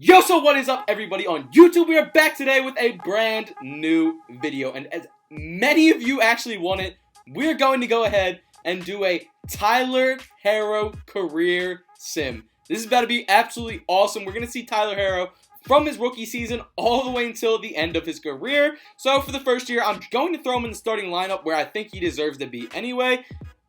Yo, so what is up, everybody on YouTube? We are back today with a brand new video, and as many of you actually wanted, we're going to go ahead and do a Tyler Herro career sim. This is about to be absolutely awesome. We're going to see Tyler Herro from his rookie season all the way until the end of his career. So for the first year, I'm going to throw him in the starting lineup where I think he deserves to be anyway.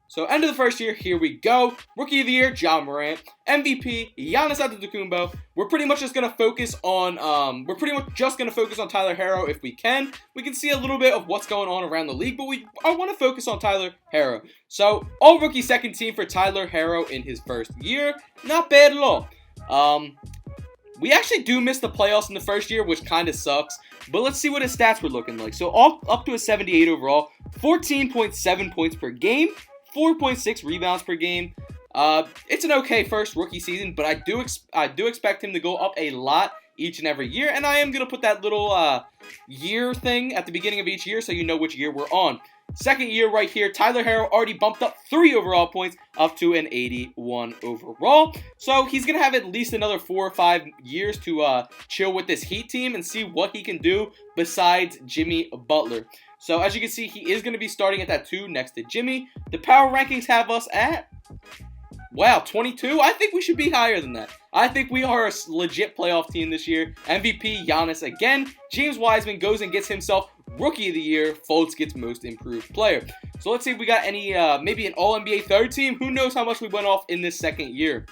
So end of the first year, here we go. Rookie of the year, Ja Morant. MVP, Giannis Antetokounmpo. We're pretty much just gonna focus on Tyler Herro if we can. We can see a little bit of what's going on around the league, but I want to focus on Tyler Herro. So all rookie second team for Tyler Herro in his first year. Not bad at all. We actually do miss the playoffs in the first year, which kind of sucks. But let's see what his stats were looking like. So all up to a 78 overall, 14.7 points per game. 4.6 rebounds per game. It's an okay first rookie season, but I do expect him to go up a lot each and every year, and I am going to put that little year thing at the beginning of each year so you know which year we're on. Second year right here, Tyler Herro already bumped up 3 overall points up to an 81 overall. So he's going to have at least another 4 or 5 years to chill with this Heat team and see what he can do besides Jimmy Butler. So as you can see, he is going to be starting at that 2 next to Jimmy. The power rankings have us at, wow, 22? I think we should be higher than that. I think we are a legit playoff team this year. MVP, Giannis again. James Wiseman goes and gets himself Rookie of the Year. Fultz gets Most Improved Player. So let's see if we got any, maybe an All-NBA third team. Who knows how much we went off in this second year.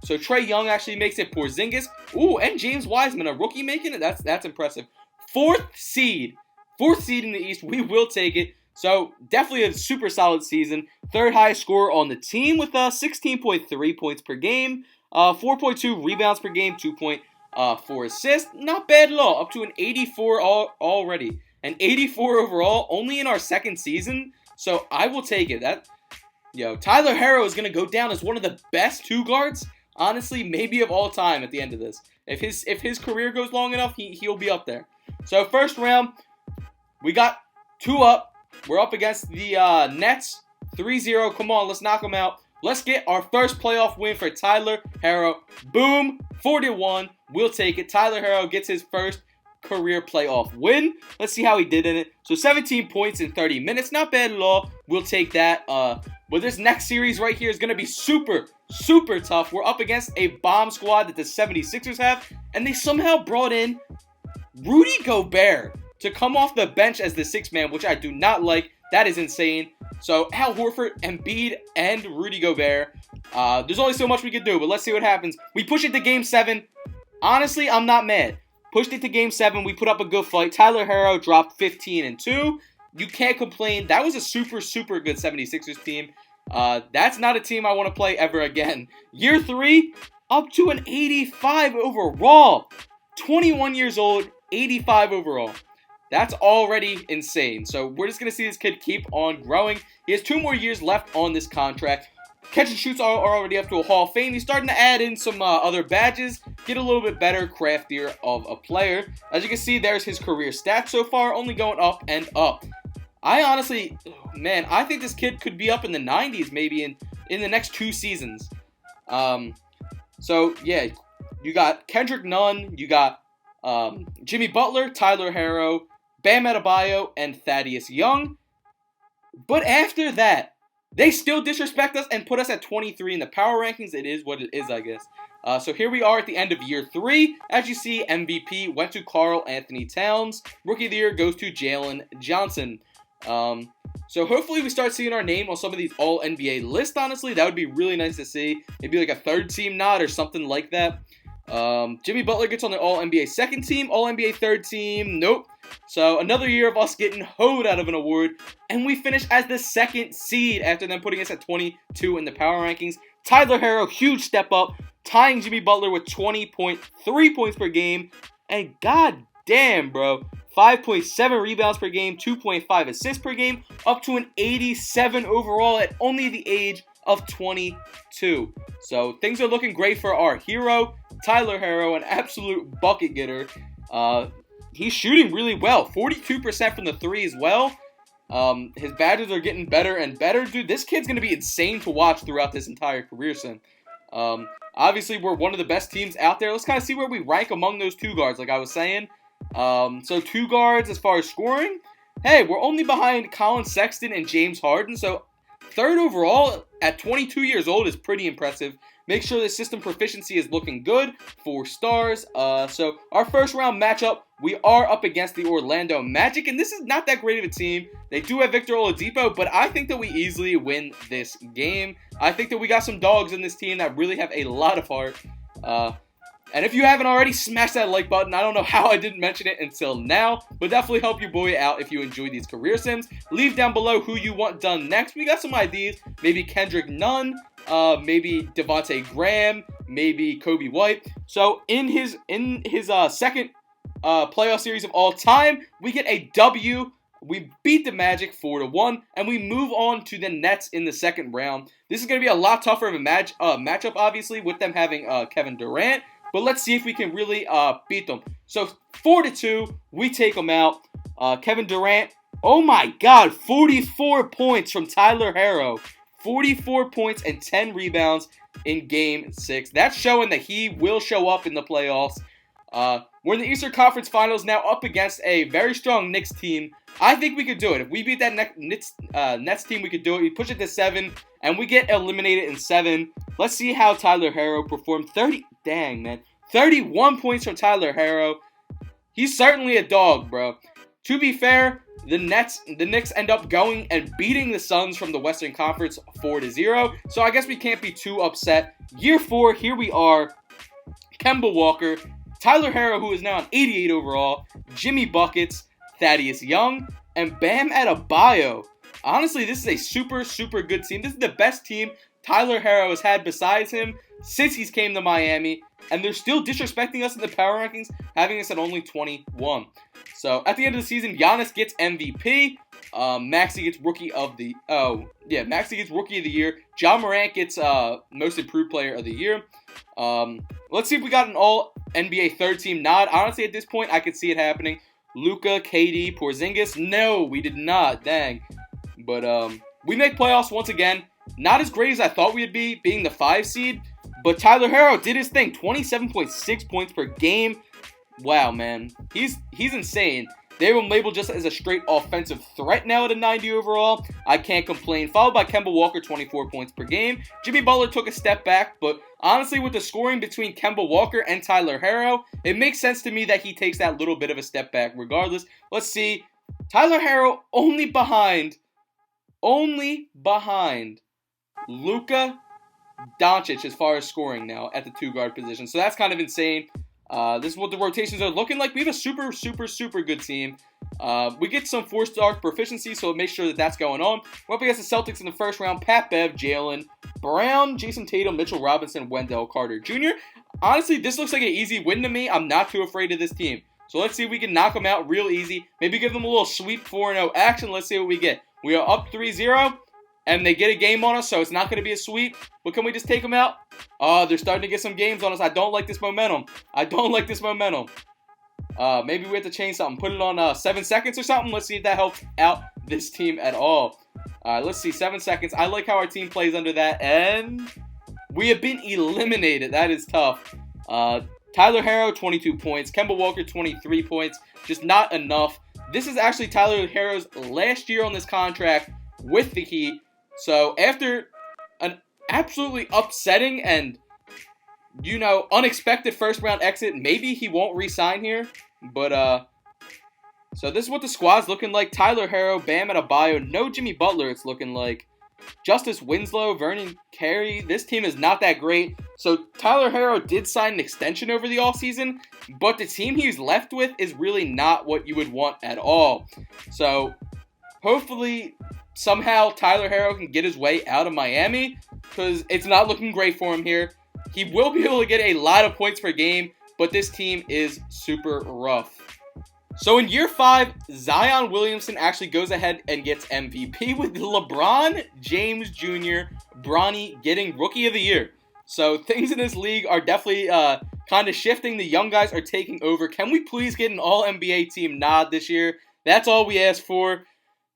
So Trae Young actually makes it. Porzingis. Ooh, and James Wiseman, a rookie making it? That's impressive. Fourth seed in the East. We will take it. So definitely a super solid season. Third highest scorer on the team with 16.3 points per game, 4.2 rebounds per game, 2.4 assists. Not bad at all. Up to an 84 already. An 84 overall only in our second season. So I will take it. Tyler Herro is going to go down as one of the best 2 guards, honestly, maybe of all time at the end of this. If his career goes long enough, he'll be up there. So first round, we got 2 up. We're up against the Nets. 3-0. Come on, let's knock them out. Let's get our first playoff win for Tyler Herro. Boom. 4-1. We'll take it. Tyler Herro gets his first career playoff win. Let's see how he did in it. So 17 points in 30 minutes. Not bad at all. We'll take that. But this next series right here is going to be super, super tough. We're up against a bomb squad that the 76ers have. And they somehow brought in Rudy Gobert to come off the bench as the 6th man, which I do not like. That is insane. So Al Horford, Embiid, and Rudy Gobert. There's only so much we can do, but let's see what happens. We push it to Game 7. Honestly, I'm not mad. Pushed it to Game 7. We put up a good fight. Tyler Herro dropped 15 and 2. You can't complain. That was a super, super good 76ers team. That's not a team I want to play ever again. Year 3, up to an 85 overall. 21 years old, 85 overall. That's already insane. So we're just going to see this kid keep on growing. He has 2 more years left on this contract. Catch and shoots are already up to a Hall of Fame. He's starting to add in some other badges. Get a little bit better, craftier of a player. As you can see, there's his career stats so far. Only going up and up. I honestly, man, I think this kid could be up in the 90s maybe in the next 2 seasons. So, yeah, you got Kendrick Nunn. You got Jimmy Butler, Tyler Herro, Bam Adebayo, and Thaddeus Young. But after that, they still disrespect us and put us at 23 in the power rankings. It is what it is, I guess. So here we are at the end of year 3. As you see, MVP went to Karl Anthony Towns. Rookie of the Year goes to Jalen Johnson. So hopefully we start seeing our name on some of these All-NBA lists, honestly. That would be really nice to see. Maybe like a 3rd team nod or something like that. Jimmy Butler gets on the All-NBA 2nd team. All-NBA 3rd team, nope. So another year of us getting hoed out of an award. And we finish as the 2nd seed after them putting us at 22 in the power rankings. Tyler Herro, huge step up. Tying Jimmy Butler with 20.3 points per game. And god damn, bro. 5.7 rebounds per game. 2.5 assists per game. Up to an 87 overall at only the age of 22. So things are looking great for our hero, Tyler Herro, an absolute bucket getter. He's shooting really well. 42% from the 3 as well. His badges are getting better and better. Dude, this kid's going to be insane to watch throughout this entire career sim. Obviously, we're one of the best teams out there. Let's kind of see where we rank among those 2 guards, like I was saying. So 2 guards as far as scoring. Hey, we're only behind Colin Sexton and James Harden. So 3rd overall at 22 years old is pretty impressive. Make sure the system proficiency is looking good. 4 stars. So our first round matchup, we are up against the Orlando Magic. And this is not that great of a team. They do have Victor Oladipo, but I think that we easily win this game. I think that we got some dogs in this team that really have a lot of heart. And if you haven't already, smash that like button. I don't know how I didn't mention it until now, but definitely help your boy out if you enjoy these career sims. Leave down below who you want done next. We got some ideas. Maybe Kendrick Nunn, maybe Devontae Graham, maybe Kobe White. So in his second playoff series of all time, we get a W. We beat the Magic 4-1, and we move on to the Nets in the second round. This is going to be a lot tougher of a matchup, obviously, with them having Kevin Durant. But let's see if we can really beat them. So 4-2, we take them out. Kevin Durant, oh my God, 44 points from Tyler Herro. 44 points and 10 rebounds in Game 6. That's showing that he will show up in the playoffs. We're in the Eastern Conference Finals now up against a very strong Knicks team. I think we could do it. If we beat that Nets team, we could do it. We push it to 7, and we get eliminated in 7. Let's see how Tyler Herro performed. 31 points from Tyler Herro. He's certainly a dog, bro. To be fair, the Knicks end up going and beating the Suns from the Western Conference 4-0. So I guess we can't be too upset. Year 4, here we are. Kemba Walker, Tyler Herro, who is now an 88 overall, Jimmy Buckets, Thaddeus Young, and Bam Adebayo. Honestly, this is a super, super good team. This is the best team Tyler Herro has had besides him since he's came to Miami. And they're still disrespecting us in the power rankings, having us at only 21. So, at the end of the season, Giannis gets MVP. Maxey gets Rookie of the... Maxey gets Rookie of the Year. Ja Morant gets Most Improved Player of the Year. Let's see if we got an All-NBA third team nod. Honestly, at this point, I could see it happening. Luka, KD, Porzingis. No, we did not. Dang. But we make playoffs once again. Not as great as I thought we'd be, being the 5 seed. But Tyler Herro did his thing. 27.6 points per game. Wow, man. He's insane. They were labeled just as a straight offensive threat now at a 90 overall. I can't complain. Followed by Kemba Walker, 24 points per game. Jimmy Butler took a step back, but honestly, with the scoring between Kemba Walker and Tyler Herro, it makes sense to me that he takes that little bit of a step back regardless. Let's see. Tyler Herro only behind Luka Doncic as far as scoring now at the 2-guard position. So that's kind of insane. This is what the rotations are looking like. We have a super, super, super good team. We get some 4-star proficiency, so make sure that that's going on. We're up against the Celtics in the first round. Pat Bev, Jaylen Brown, Jason Tatum, Mitchell Robinson, Wendell Carter Jr. Honestly, this looks like an easy win to me. I'm not too afraid of this team. So let's see if we can knock them out real easy. Maybe give them a little sweep 4-0 action. Let's see what we get. We are up 3-0. And they get a game on us, so it's not going to be a sweep. But can we just take them out? Oh, they're starting to get some games on us. I don't like this momentum. Maybe we have to change something. Put it on 7 seconds or something. Let's see if that helps out this team at all. Let's see. 7 seconds. I like how our team plays under that. And we have been eliminated. That is tough. Tyler Herro, 22 points. Kemba Walker, 23 points. Just not enough. This is actually Tyler Herro's last year on this contract with the Heat. So, after an absolutely upsetting and, unexpected first-round exit, maybe he won't re-sign here. But, so this is what the squad's looking like. Tyler Herro, Bam Adebayo, no Jimmy Butler, it's looking like. Justice Winslow, Vernon Carey. This team is not that great. So, Tyler Herro did sign an extension over the offseason, but the team he's left with is really not what you would want at all. So, hopefully somehow Tyler Herro can get his way out of Miami, because it's not looking great for him here. He will be able to get a lot of points per game, but this team is super rough. So in year 5, Zion Williamson actually goes ahead and gets MVP, with LeBron James Jr., Bronny, getting Rookie of the Year. So things in this league are definitely kind of shifting. The young guys are taking over. Can we please get an All-NBA team nod this year? That's all we ask for.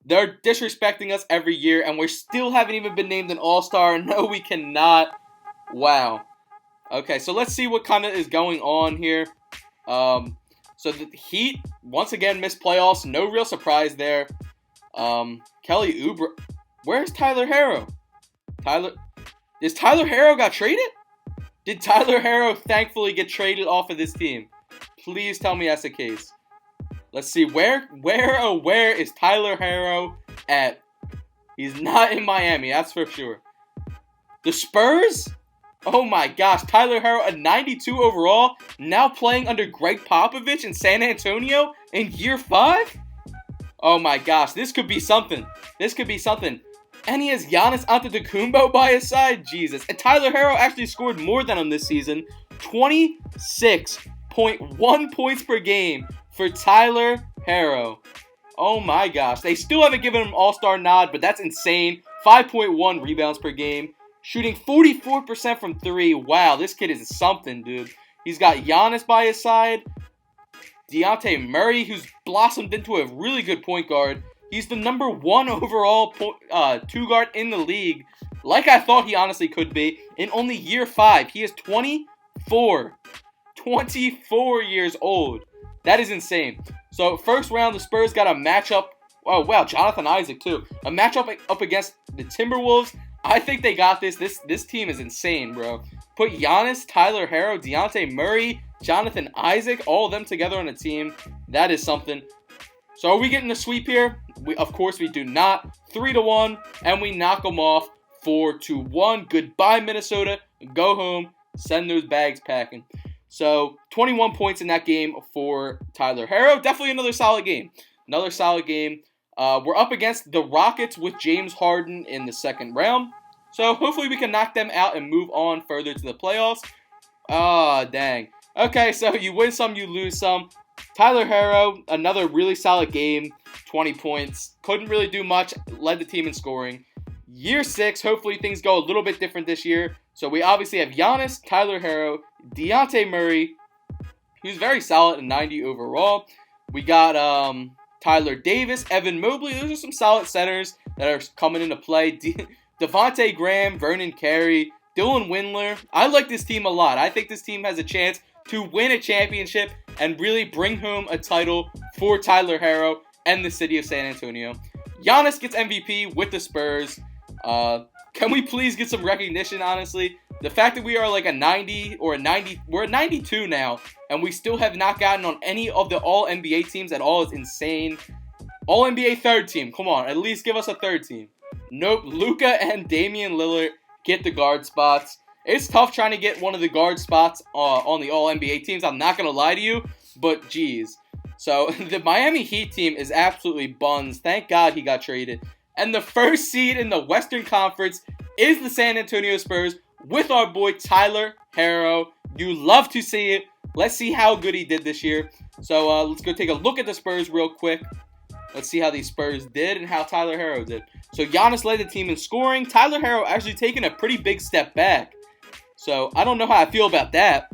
They're disrespecting us every year, and we still haven't even been named an All-Star. No, we cannot. Wow. Okay, so let's see what kind of is going on here. So the Heat, once again, missed playoffs. No real surprise there. Kelly Oubre. Where's Tyler Herro? Is Tyler Herro got traded? Did Tyler Herro thankfully get traded off of this team? Please tell me that's the case. Let's see, where is Tyler Herro at? He's not in Miami, that's for sure. The Spurs? Oh my gosh, Tyler Herro, a 92 overall, now playing under Greg Popovich in San Antonio in year 5? Oh my gosh, this could be something. And he has Giannis Antetokounmpo by his side. Jesus. And Tyler Herro actually scored more than him this season. 26.1 points per game for Tyler Herro. Oh my gosh. They still haven't given him all-star nod, but that's insane. 5.1 rebounds per game. Shooting 44% from 3. Wow, this kid is something, dude. He's got Giannis by his side. Dejounte Murray, who's blossomed into a really good point guard. He's the number 1 overall two guard in the league. Like I thought he honestly could be. In only year 5, he is 24. 24 years old. That is insane. So, first round, the Spurs got a matchup. Oh, wow, Jonathan Isaac, too. A matchup up against the Timberwolves. I think they got this. This team is insane, bro. Put Giannis, Tyler Herro, Dejounte Murray, Jonathan Isaac, all of them together on a team. That is something. So, are we getting a sweep here? Of course, we do not. 3-1, and we knock them off 4-1. Goodbye, Minnesota. Go home. Send those bags packing. So, 21 points in that game for Tyler Herro. Definitely another solid game. We're up against the Rockets with James Harden in the second round. So, hopefully we can knock them out and move on further to the playoffs. Ah, dang. Okay, so you win some, you lose some. Tyler Herro, another really solid game. 20 points. Couldn't really do much. Led the team in scoring. Year 6, hopefully things go a little bit different this year. So we obviously have Giannis, Tyler Herro, Dejounte Murray, who's very solid and 90 overall. We got Tyler Davis, Evan Mobley. Those are some solid centers that are coming into play. Devontae Graham, Vernon Carey, Dylan Windler. I like this team a lot. I think this team has a chance to win a championship and really bring home a title for Tyler Herro and the city of San Antonio. Giannis gets MVP with the Spurs. Can we please get some recognition, honestly? The fact that we are like a 90 or a 90, we're a 92 now, and we still have not gotten on any of the All-NBA teams at all is insane. All-NBA third team, come on, at least give us a third team. Nope, Luka and Damian Lillard get the guard spots. It's tough trying to get one of the guard spots on the All-NBA teams, I'm not going to lie to you, but geez. So, the Miami Heat team is absolutely buns. Thank God he got traded. And the first seed in the Western Conference is the San Antonio Spurs with our boy Tyler Herro. You love to see it. Let's see how good he did this year. So, let's go take a look at the Spurs real quick. Let's see how these Spurs did and how Tyler Herro did. So, Giannis led the team in scoring. Tyler Herro actually taking a pretty big step back. So, I don't know how I feel about that.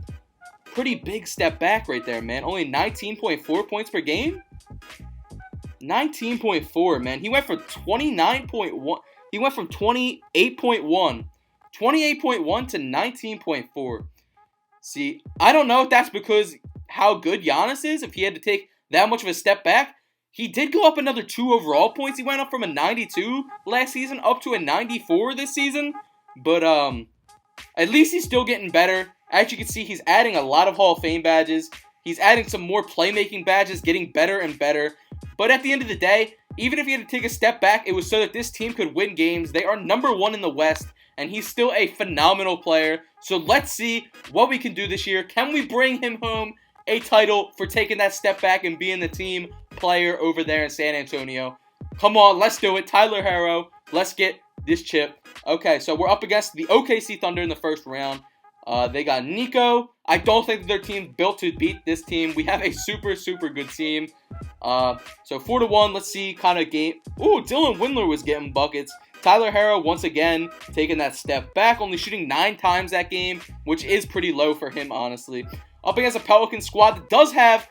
Pretty big step back right there, man. Only 19.4 points per game? 19.4, man. He went from 29.1. He went from 28.1 to 19.4. See, I don't know if that's because how good Giannis is, if he had to take that much of a step back. He did go up another 2 overall points. He went up from a 92 last season up to a 94 this season. But, at least he's still getting better. As you can see, he's adding a lot of Hall of Fame badges. He's adding some more playmaking badges, getting better and better. But at the end of the day, even if he had to take a step back, it was so that this team could win games. They are number 1 in the West, and he's still a phenomenal player. So let's see what we can do this year. Can we bring him home a title for taking that step back and being the team player over there in San Antonio? Come on, let's do it. Tyler Herro, let's get this chip. Okay, so we're up against the OKC Thunder in the first round. They got Nico. I don't think their team's built to beat this team. We have a super, super good team. So 4-1, let's see kind of game. Ooh, Dylan Windler was getting buckets. Tyler Herro, once again, taking that step back, only shooting 9 times that game, which is pretty low for him, honestly. Up against a Pelican squad that does have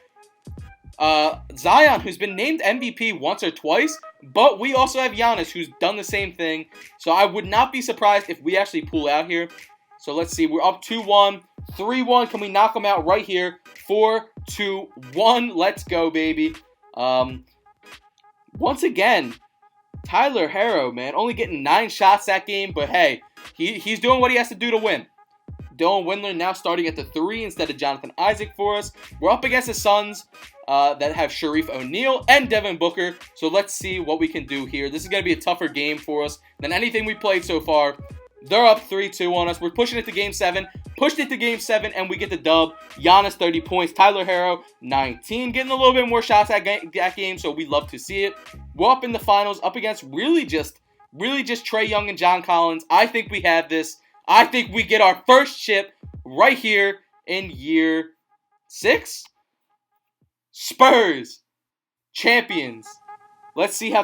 Zion, who's been named MVP once or twice, but we also have Giannis, who's done the same thing. So I would not be surprised if we actually pull out here. So let's see. We're up 2-1. 3-1. Can we knock them out right here? 4-2-1. Let's go, baby. Once again, Tyler Herro, man, only getting 9 shots that game. But hey, he's doing what he has to do to win. Dylan Windler now starting at the 3 instead of Jonathan Isaac for us. We're up against the Suns that have Sharif O'Neal and Devin Booker. So let's see what we can do here. This is going to be a tougher game for us than anything we played so far. They're up 3-2 on us. We're pushing it to Game 7. Pushed it to Game 7, and we get the dub. Giannis, 30 points. Tyler Herro, 19. Getting a little bit more shots that game, so we love to see it. We're up in the finals, up against really just Trae Young and John Collins. I think we have this. I think we get our first chip right here in year 6. Spurs, champions. Let's see how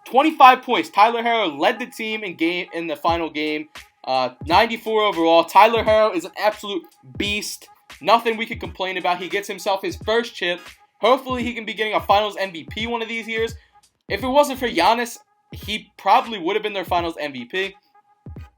25 points. Tyler Herro led the team in the final game. 94 overall. Tyler Herro is an absolute beast. Nothing we can complain about. He gets himself his first chip. Hopefully he can be getting a finals MVP one of these years. If it wasn't for Giannis, he probably would have been their finals MVP.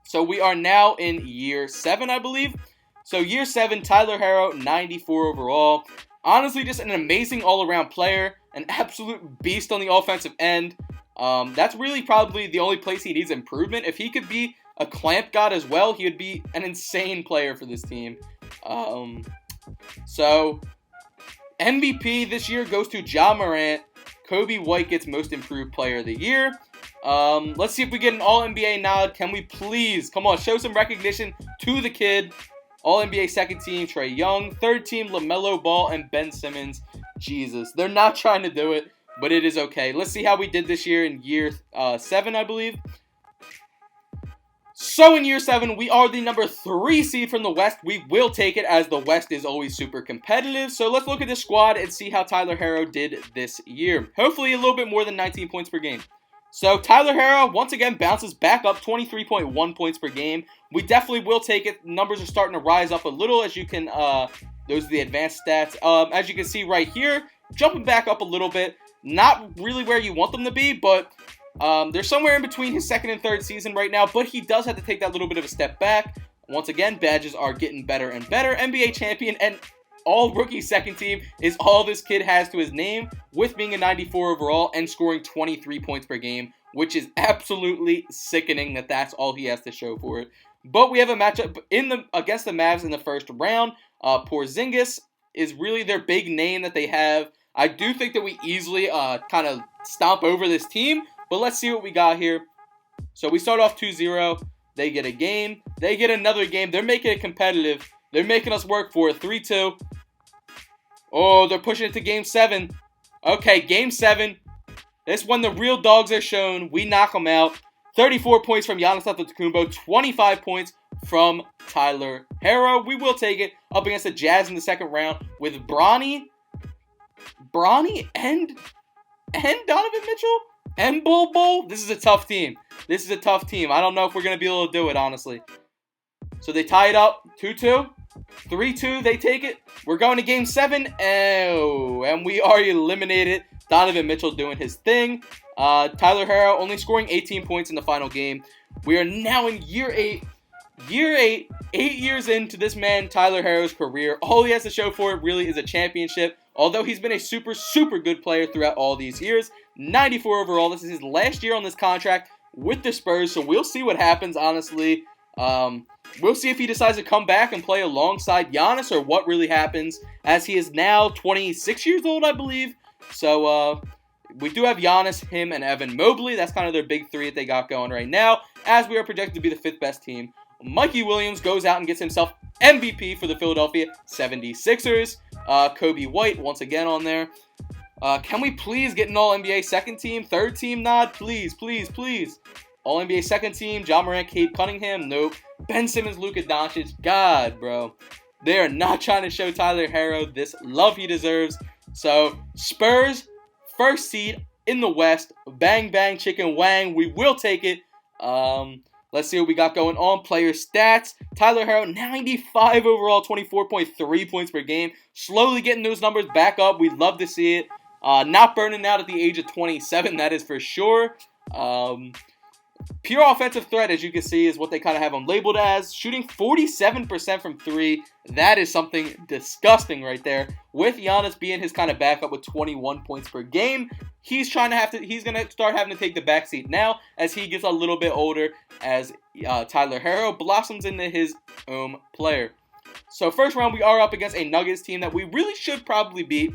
So we are now in year 7, I believe. So year 7, Tyler Herro, 94 overall. Honestly, just an amazing all-around player. An absolute beast on the offensive end. That's really probably the only place he needs improvement. If he could be a clamp god as well, he would be an insane player for this team. So MVP this year goes to Ja Morant. Kobe White gets Most Improved Player of the Year. Let's see if we get an All-NBA nod. Can we please? Come on, show some recognition to the kid. All-NBA second team, Trae Young. Third team, LaMelo Ball and Ben Simmons. Jesus, they're not trying to do it, but it is okay. Let's see how we did this year in year 7, I believe. So in year 7, we are the number 3 seed from the West. We will take it as the West is always super competitive. So let's look at this squad and see how Tyler Herro did this year. Hopefully a little bit more than 19 points per game. So Tyler Herro, once again, bounces back up 23.1 points per game. We definitely will take it. Numbers are starting to rise up a little, as you can, those are the advanced stats. As you can see right here, jumping back up a little bit. Not really where you want them to be, but they're somewhere in between his second and third season right now. But he does have to take that little bit of a step back. Once again, badges are getting better and better. NBA champion and all-rookie second team is all this kid has to his name, with being a 94 overall and scoring 23 points per game, which is absolutely sickening that that's all he has to show for it. But we have a matchup against the Mavs in the first round. Porzingis is really their big name that they have. I do think that we easily kind of stomp over this team, but let's see what we got here. So we start off 2-0. They get a game. They get another game. They're making it competitive. They're making us work for it. 3-2. Oh, they're pushing it to Game 7. Okay, Game 7. This is when the real dogs are shown. We knock them out. 34 points from Giannis Antetokounmpo. 25 points from Tyler Herro. We will take it up against the Jazz in the second round with Bronny and Donovan Mitchell and Bol Bol. This is a tough team. I don't know if we're going to be able to do it, honestly. So they tie it up 2-2. 3-2, they take it. We're going to Game 7. Oh, and we are eliminated. Donovan Mitchell doing his thing. Tyler Herro only scoring 18 points in the final game. We are now in year 8. Year 8, 8 years into this man, Tyler Herro's career. All he has to show for it really is a championship. Although he's been a super, super good player throughout all these years. 94 overall. This is his last year on this contract with the Spurs. So we'll see what happens, honestly. We'll see if he decides to come back and play alongside Giannis or what really happens, as he is now 26 years old, I believe. So, we do have Giannis, him, and Evan Mobley. That's kind of their big 3 that they got going right now, as we are projected to be the 5th best team. Mikey Williams goes out and gets himself MVP for the Philadelphia 76ers. Kobe White, once again on there. Can we please get an All-NBA second team, third team nod? Please, please, please. All-NBA second team, Ja Morant, Cade Cunningham, nope. Ben Simmons, Luka Doncic, God, bro. They are not trying to show Tyler Herro this love he deserves. So, Spurs, first seed in the West. Bang, bang, chicken wang. We will take it. Let's see what we got going on. Player stats. Tyler Herro, 95 overall, 24.3 points per game. Slowly getting those numbers back up. We'd love to see it. Not burning out at the age of 27, that is for sure. Pure offensive threat, as you can see, is what they kind of have him labeled as. Shooting 47% from 3. That is something disgusting right there. With Giannis being his kind of backup with 21 points per game, he's going to start having to take the backseat now as he gets a little bit older, as Tyler Herro blossoms into his own player. So first round, we are up against a Nuggets team that we really should probably beat,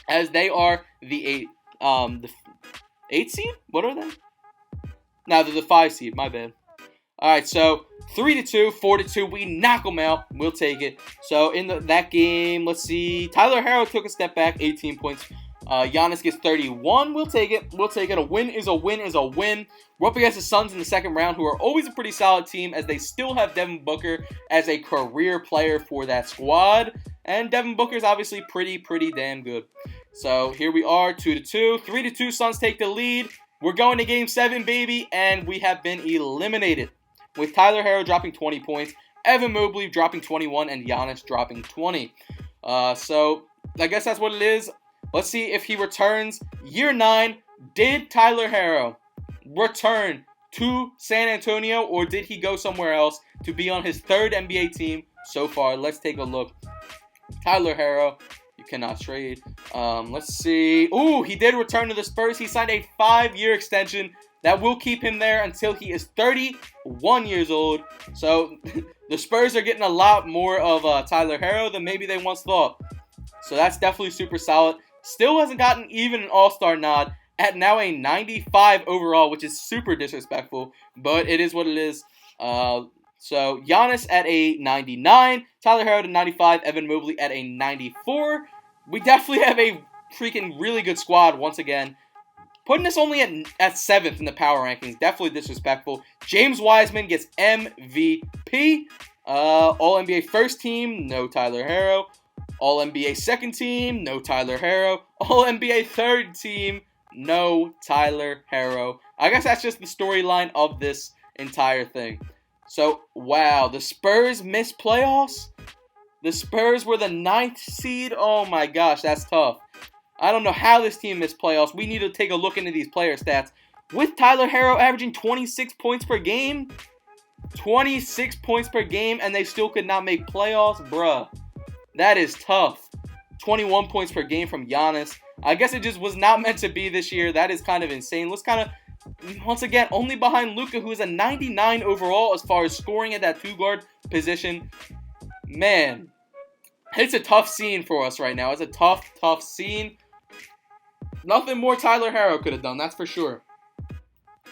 as they are the 8 seed? What are they? No, they're the 5 seed. My bad. All right, so 3-2, 4-2. We knock them out. We'll take it. So in that game, let's see. Tyler Herro took a step back, 18 points. Giannis gets 31. We'll take it. We'll take it. A win is a win is a win. We're up against the Suns in the second round, who are always a pretty solid team, as they still have Devin Booker as a career player for that squad. And Devin Booker's obviously pretty damn good. So here we are, 2-2. 3-2, Suns take the lead. We're going to Game 7, baby, and we have been eliminated. With Tyler Herro dropping 20 points, Evan Mobley dropping 21, and Giannis dropping 20. So I guess that's what it is. Let's see if he returns. Year 9, did Tyler Herro return to San Antonio, or did he go somewhere else to be on his 3rd NBA team so far? Let's take a look. Tyler Herro. Cannot trade. Let's see. Ooh, he did return to the Spurs. He signed a 5-year extension that will keep him there until he is 31 years old. So the Spurs are getting a lot more of Tyler Herro than maybe they once thought. So that's definitely super solid. Still hasn't gotten even an All-Star nod at now a 95 overall, which is super disrespectful, but it is what it is. So Giannis at a 99, Tyler Herro at a 95, Evan Mobley at a 94. We definitely have a freaking really good squad once again. Putting us only at 7th in the power rankings. Definitely disrespectful. James Wiseman gets MVP. All-NBA first team, no Tyler Herro. All-NBA second team, no Tyler Herro. All-NBA third team, no Tyler Herro. I guess that's just the storyline of this entire thing. So, wow, the Spurs missed playoffs? The Spurs were the 9th seed? Oh my gosh, that's tough. I don't know how this team missed playoffs. We need to take a look into these player stats. With Tyler Herro averaging 26 points per game, 26 points per game, and they still could not make playoffs? Bruh, that is tough. 21 points per game from Giannis. I guess it just was not meant to be this year. That is kind of insane. Let's kind of... Once again, only behind Luka, who is a 99 overall as far as scoring at that 2-guard position. Man, it's a tough scene for us right now. It's a tough scene. Nothing more Tyler Herro could have done, that's for sure.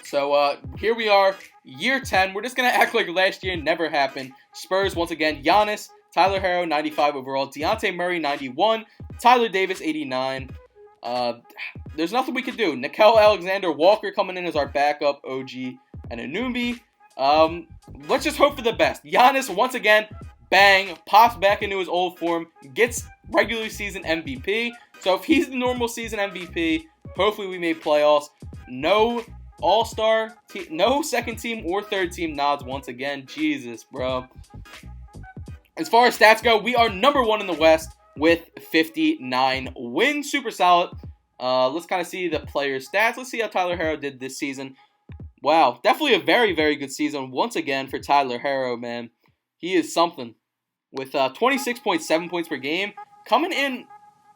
So, here we are, year 10. We're just going to act like last year never happened. Spurs, once again, Giannis, Tyler Herro, 95 overall. Dejounte Murray, 91. Tyler Davis, 89. There's nothing we can do. Nickeil Alexander-Walker coming in as our backup, OG and Anunoby. Let's just hope for the best. Giannis, once again, bang, pops back into his old form, gets regular season MVP. So if he's the normal season MVP, hopefully we make playoffs. No All-Star, no second team or third team nods once again. Jesus, bro. As far as stats go, we are number 1 in the West with 59 wins. Super solid. Let's kind of see the player stats. Let's see how Tyler Herro did this season. Wow, definitely a very good season once again for Tyler Herro, man. He is something. With 26.7 points per game, coming in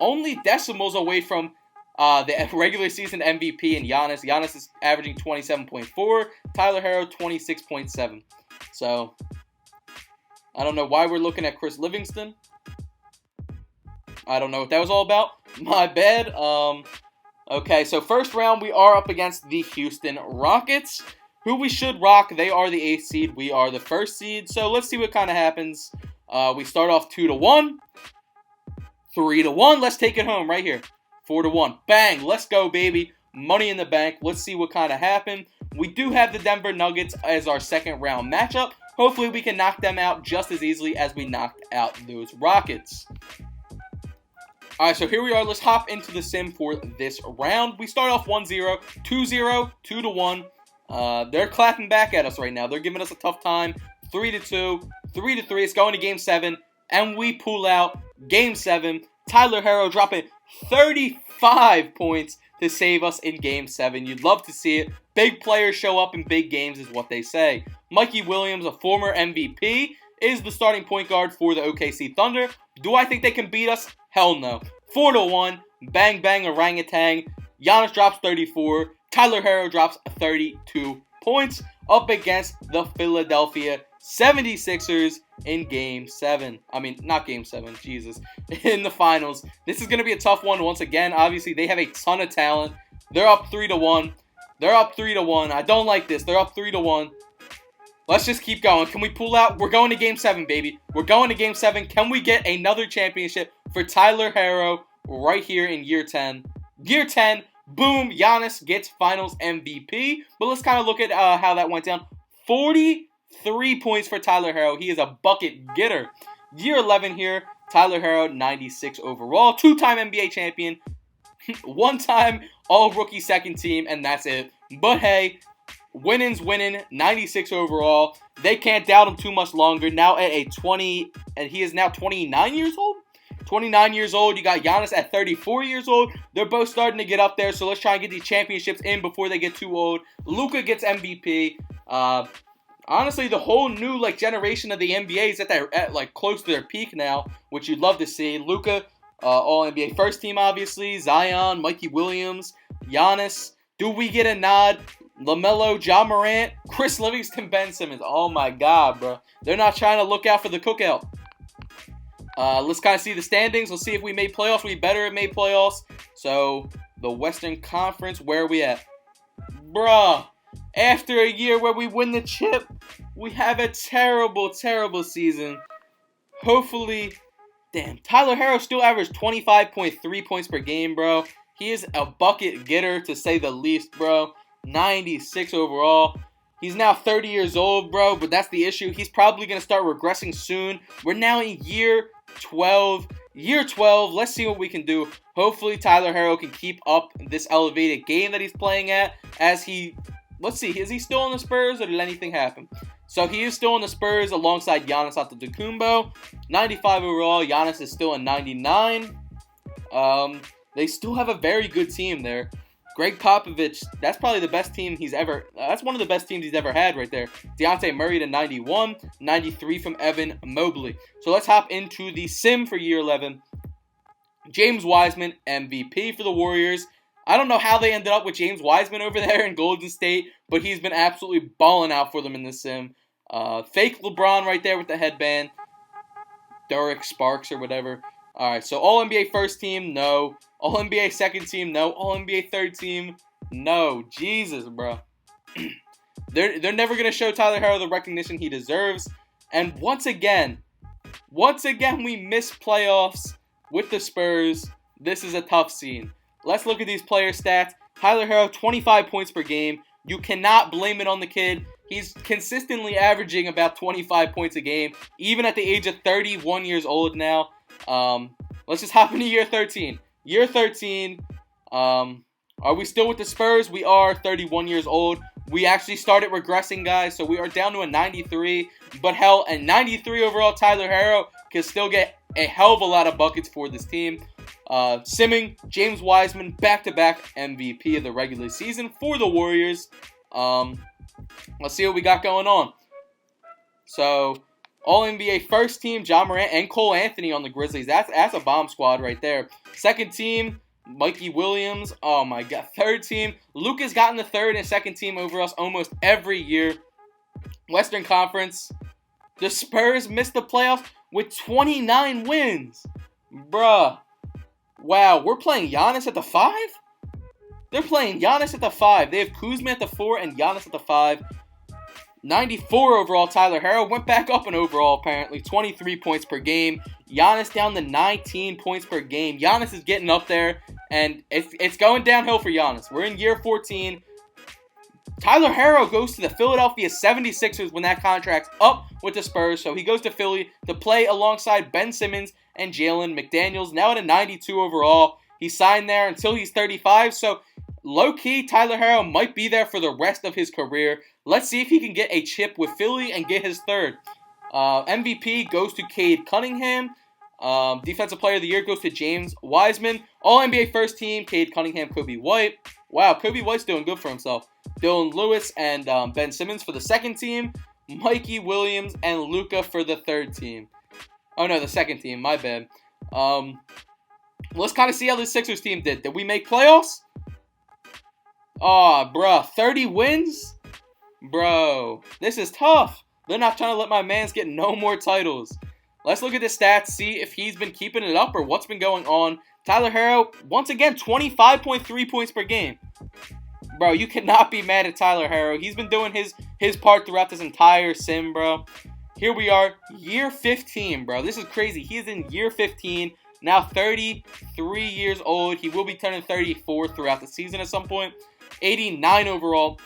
only decimals away from the regular season MVP and Giannis. Giannis is averaging 27.4. Tyler Herro, 26.7. So, I don't know why we're looking at Chris Livingston. I don't know what that was all about. My bad. Okay, so first round, we are up against the Houston Rockets, who we should rock. They are the 8th seed. We are the 1st seed. So let's see what kind of happens. We start off 2-1. 3-1. Let's take it home right here. 4-1. Bang. Let's go, baby. Money in the bank. Let's see what kind of happened. We do have the Denver Nuggets as our second round matchup. Hopefully we can knock them out just as easily as we knocked out those Rockets. Alright, so here we are. Let's hop into the sim for this round. We start off 1-0, 2-0, 2-1. They're clapping back at us right now. They're giving us a tough time. 3-2, 3-3. It's going to Game 7, and we pull out Game 7. Tyler Herro dropping 35 points to save us in Game 7. You'd love to see it. Big players show up in big games is what they say. Mikey Williams, a former MVP, is the starting point guard for the OKC Thunder. Do I think they can beat us? Hell no. 4-1. Bang, bang, orangutan. Giannis drops 34. Tyler Herro drops 32 points up against the Philadelphia 76ers in Game 7. I mean, not Game 7, Jesus. In the finals. This is going to be a tough one once again. Obviously, they have a ton of talent. They're up 3-1. They're up 3-1. I don't like this. They're up 3-1. Let's just keep going. Can we pull out? We're going to Game 7, baby. We're going to Game 7. Can we get another championship for Tyler Herro right here in Year 10? Year 10, boom, Giannis gets Finals MVP. But let's kind of look at how that went down. 43 points for Tyler Herro. He is a bucket getter. Year 11 here, Tyler Herro, 96 overall. Two-time NBA champion. One-time all-rookie second team, and that's it. But hey, winning's winning, 96 overall. They can't doubt him too much longer. Now at and he is now 29 years old. 29 years old. You got Giannis at 34 years old. They're both starting to get up there, so let's try and get these championships in before they get too old. Luka gets MVP. Honestly, the whole new generation of the NBA is at close to their peak now, which you'd love to see. Luka, all NBA first team, obviously. Zion, Mikey Williams, Giannis. Do we get a nod? LaMelo, Ja Morant, Chris Livingston, Ben Simmons. Oh my God, bro. They're not trying to look out for the cookout. Let's kind of see the standings. Let's see if we made playoffs. We better have made playoffs. So, the Western Conference, where are we at? Bruh, after a year where we win the chip, we have a terrible, terrible season. Hopefully, damn, Tyler Herro still averaged 25.3 points per game, bro. He is a bucket getter, to say the least, bro. 96 overall. He's now 30 years old, bro, but that's the issue. He's probably going to start regressing soon. We're now in year 12. Year 12, let's see what we can do. Hopefully, Tyler Herro can keep up this elevated game that he's playing at as he... Let's see, is he still on the Spurs or did anything happen? So he is still on the Spurs alongside Giannis Antetokounmpo. 95 overall. Giannis is still a 99. They still have a very good team there. Greg Popovich, that's probably the best team he's ever... that's one of the best teams he's ever had right there. Dejounte Murray to 91. 93 from Evan Mobley. So let's hop into the sim for Year 11. James Wiseman, MVP for the Warriors. I don't know how they ended up with James Wiseman over there in Golden State, but he's been absolutely balling out for them in this sim. Fake LeBron right there with the headband. Derek Sparks or whatever. Alright, so All-NBA first team, no. All-NBA second team, no. All-NBA third team, no. Jesus, bro. They're never going to show Tyler Herro the recognition he deserves. And once again, we miss playoffs with the Spurs. This is a tough scene. Let's look at these player stats. Tyler Herro, 25 points per game. You cannot blame it on the kid. He's consistently averaging about 25 points a game, even at the age of 31 years old now. Let's just hop into Year 13. Year 13, are we still with the Spurs? We are 31 years old. We actually started regressing, guys, so we are down to a 93. But hell, a 93 overall Tyler Herro can still get a hell of a lot of buckets for this team. Simming, James Wiseman, back-to-back MVP of the regular season for the Warriors. Let's see what we got going on. So, All-NBA first team, Ja Morant and Cole Anthony on the Grizzlies. That's a bomb squad right there. Second team, Mikey Williams. Oh my God. Third team, Luka's gotten the third and second team over us almost every year. Western Conference, the Spurs missed the playoffs with 29 wins. Bruh. Wow, we're playing Giannis at the 5? They're playing Giannis at the 5. They have Kuzma at the 4 and Giannis at the 5. 94 overall Tyler Herro went back up in overall apparently. 23 points per game. Giannis down to 19 points per game. Giannis is getting up there and it's going downhill for Giannis. We're in Year 14. Tyler Herro goes to the Philadelphia 76ers when that contract's up with the Spurs. So he goes to Philly to play alongside Ben Simmons and Jalen McDaniels. Now at a 92 overall. He signed there until he's 35. So low-key, Tyler Herro might be there for the rest of his career. Let's see if he can get a chip with Philly and get his third. MVP goes to Cade Cunningham. Defensive Player of the Year goes to James Wiseman. All-NBA first team, Cade Cunningham, Kobe White. Wow, Kobe White's doing good for himself. Dylan Lewis and Ben Simmons for the second team. Mikey Williams and Luka for the third team. Oh no, the second team. My bad. Let's kind of see how this Sixers team did. Did we make playoffs? Aw, bruh. 30 wins? Bro, this is tough. They're not trying to let my mans get no more titles. Let's look at the stats, see if he's been keeping it up or what's been going on. Tyler Herro, once again, 25.3 points per game. Bro, you cannot be mad at Tyler Herro. He's been doing his part throughout this entire sim, bro. Here we are, year 15, bro. This is crazy. He is in year 15, now 33 years old. He will be turning 34 throughout the season at some point. 89 overall.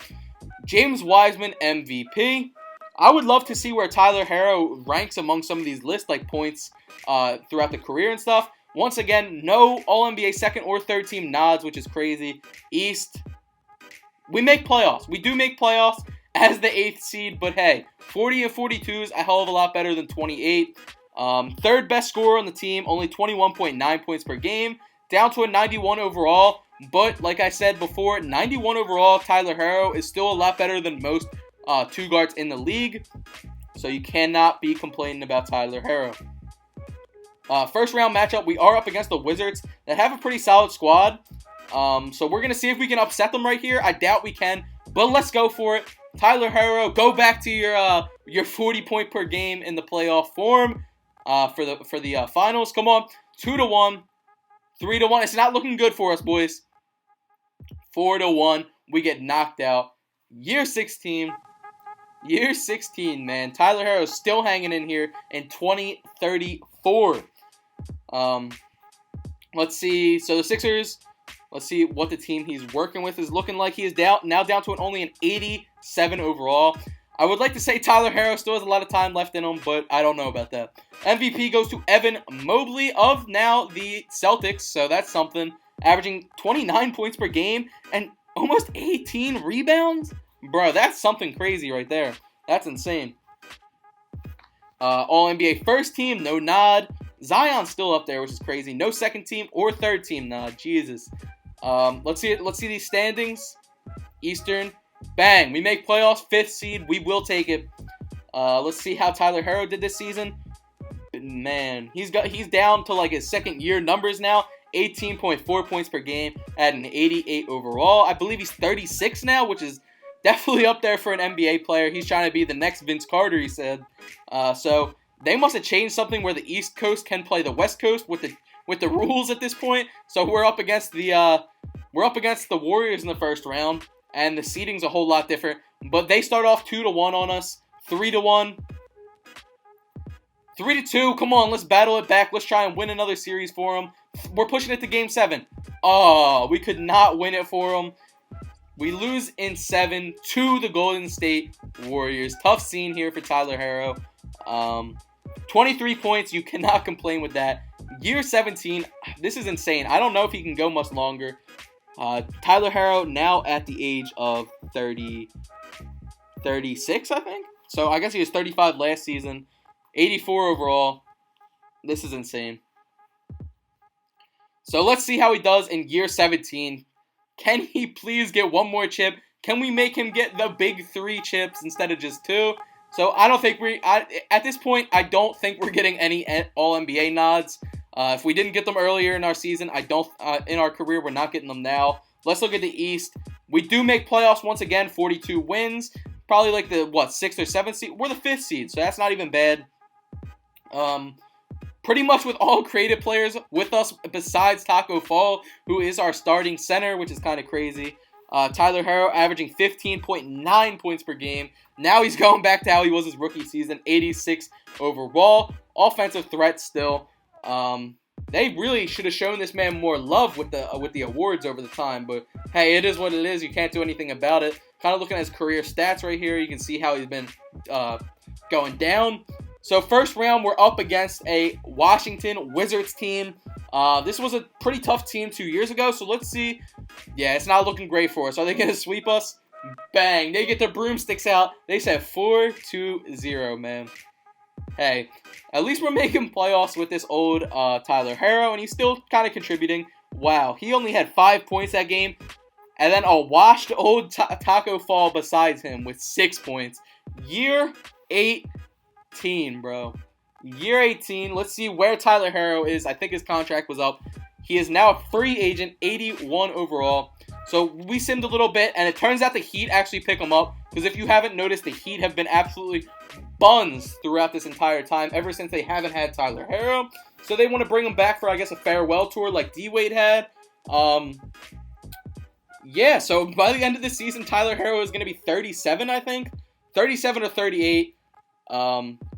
James Wiseman, MVP. I would love to see where Tyler Herro ranks among some of these lists, like points throughout the career and stuff. Once again, no All-NBA second or third team nods, which is crazy. East, we make playoffs. We do make playoffs as the 8th seed, but hey, 40 and 42 is a hell of a lot better than 28. Third best scorer on the team, only 21.9 points per game, down to a 91 overall. But like I said before, 91 overall, Tyler Herro is still a lot better than most two guards in the league. So you cannot be complaining about Tyler Herro. First round matchup, we are up against the Wizards that have a pretty solid squad. So we're going to see if we can upset them right here. I doubt we can, but let's go for it. Tyler Herro, go back to your 40 point per game in the playoff form for the finals. Come on, 2-1, 3-1. It's not looking good for us, boys. 4-1, we get knocked out. Year 16, man. Tyler Herro is still hanging in here in 2034. Let's see. So the Sixers, let's see what the team he's working with is looking like. He is now down to only an 87 overall. I would like to say Tyler Herro still has a lot of time left in him, but I don't know about that. MVP goes to Evan Mobley of now the Celtics, so that's something. Averaging 29 points per game and almost 18 rebounds. Bro, that's something crazy right there. That's insane. All-NBA first team, no nod. Zion's still up there, which is crazy. No second team or third team nod. Jesus. Let's see these standings. Eastern. Bang. We make playoffs. 5th seed. We will take it. Let's see how Tyler Herro did this season. Man, he's down to like his second year numbers now. 18.4 points per game at an 88 overall. I believe he's 36 now, which is definitely up there for an NBA player. He's trying to be the next Vince Carter, he said. So they must have changed something where the East Coast can play the West Coast with the rules at this point. So we're up against the Warriors in the first round, and the seeding's a whole lot different. But they start off 2-1 on us, 3-1. 3-2, come on, let's battle it back. Let's try and win another series for them. We're pushing it to Game 7. Oh, we could not win it for them. We lose in 7 to the Golden State Warriors. Tough scene here for Tyler Herro. 23 points, you cannot complain with that. Year 17, this is insane. I don't know if he can go much longer. Tyler Herro now at the age of 36, I think. So I guess he was 35 last season. 84 overall. This is insane. So let's see how he does in year 17. Can he please get one more chip? Can we make him get the big 3 chips instead of just 2? So I don't think at this point, I don't think we're getting any All-NBA nods. If we didn't get them earlier in our season, in our career, we're not getting them now. Let's look at the East. We do make playoffs once again, 42 wins. Probably like the, 6th or 7th seed? We're the 5th seed, so that's not even bad. Pretty much with all creative players with us besides Taco Fall, who is our starting center, which is kind of crazy. Tyler Herro averaging 15.9 points per game. Now he's going back to how he was his rookie season, 86 overall. Offensive threat still. They really should have shown this man more love with the awards over the time, but hey, it is what it is. You can't do anything about it. Kind of looking at his career stats right here, you can see how he's been going down. So first round, we're up against a Washington Wizards team. This was a pretty tough team 2 years ago, so let's see. Yeah, it's not looking great for us. Are they going to sweep us? Bang. They get their broomsticks out. They said 4-0, man. Hey, at least we're making playoffs with this old Tyler Herro, and he's still kind of contributing. Wow, he only had 5 points that game. And then a washed old Taco Fall besides him with 6 points. Year 18, bro. Year 18. Let's see where Tyler Herro is. I think his contract was up. He is now a free agent, 81 overall. So we simmed a little bit, and it turns out the Heat actually pick him up. Because if you haven't noticed, the Heat have been absolutely buns throughout this entire time, ever since they haven't had Tyler Herro. So they want to bring him back for, I guess, a farewell tour like D-Wade had. Yeah, so by the end of the season, Tyler Herro is going to be 37, I think. 37 or 38.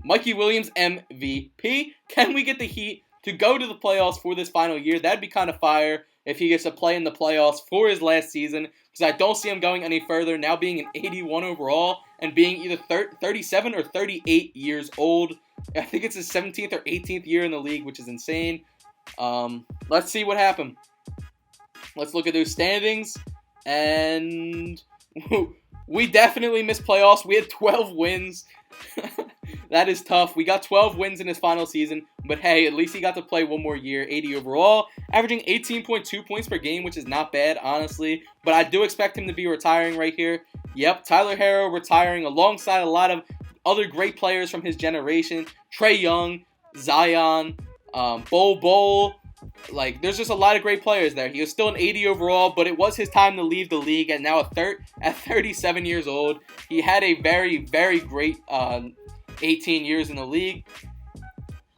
Mikey Williams, MVP. Can we get the Heat to go to the playoffs for this final year? That'd be kind of fire if he gets to play in the playoffs for his last season. Because I don't see him going any further, now being an 81 overall and being either 37 or 38 years old. I think it's his 17th or 18th year in the league, which is insane. Let's see what happened. Let's look at those standings. And we definitely missed playoffs. We had 12 wins. That is tough. We got 12 wins in his final season. But hey, at least he got to play one more year. 80 overall. Averaging 18.2 points per game, which is not bad, honestly. But I do expect him to be retiring right here. Yep, Tyler Herro retiring alongside a lot of other great players from his generation. Trae Young, Zion, Bol. Like, there's just a lot of great players there. He was still an 80 overall, but it was his time to leave the league. And now at 37 years old, he had a very, very great 18 years in the league.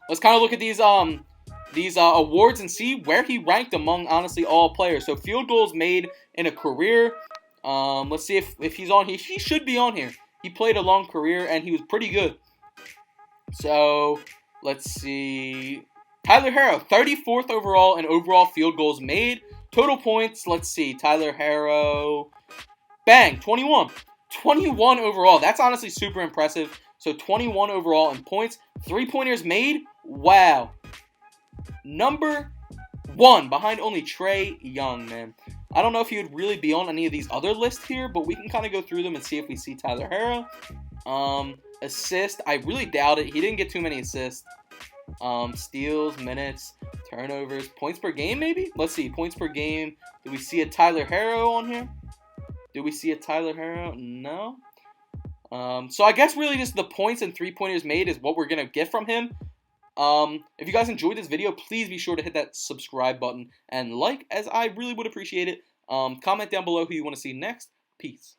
Let's kind of look at these awards and see where he ranked among, honestly, all players. So field goals made in a career. Let's see if he's on here. He should be on here. He played a long career, and he was pretty good. So, let's see. Tyler Herro, 34th overall in overall field goals made. Total points, let's see. Tyler Herro, bang, 21. 21 overall. That's honestly super impressive. So 21 overall in points. 3-pointers made, wow. Number 1, behind only Trae Young, man. I don't know if he would really be on any of these other lists here, but we can kind of go through them and see if we see Tyler Herro. Assist, I really doubt it. He didn't get too many assists. Steals, minutes, turnovers, points per game maybe? Let's see, points per game. Do we see a Tyler Herro on here? Do we see a Tyler Herro? No. So I guess really just the points and 3-pointers made is what we're going to get from him. If you guys enjoyed this video, please be sure to hit that subscribe button and like, as I really would appreciate it. Comment down below who you want to see next. Peace.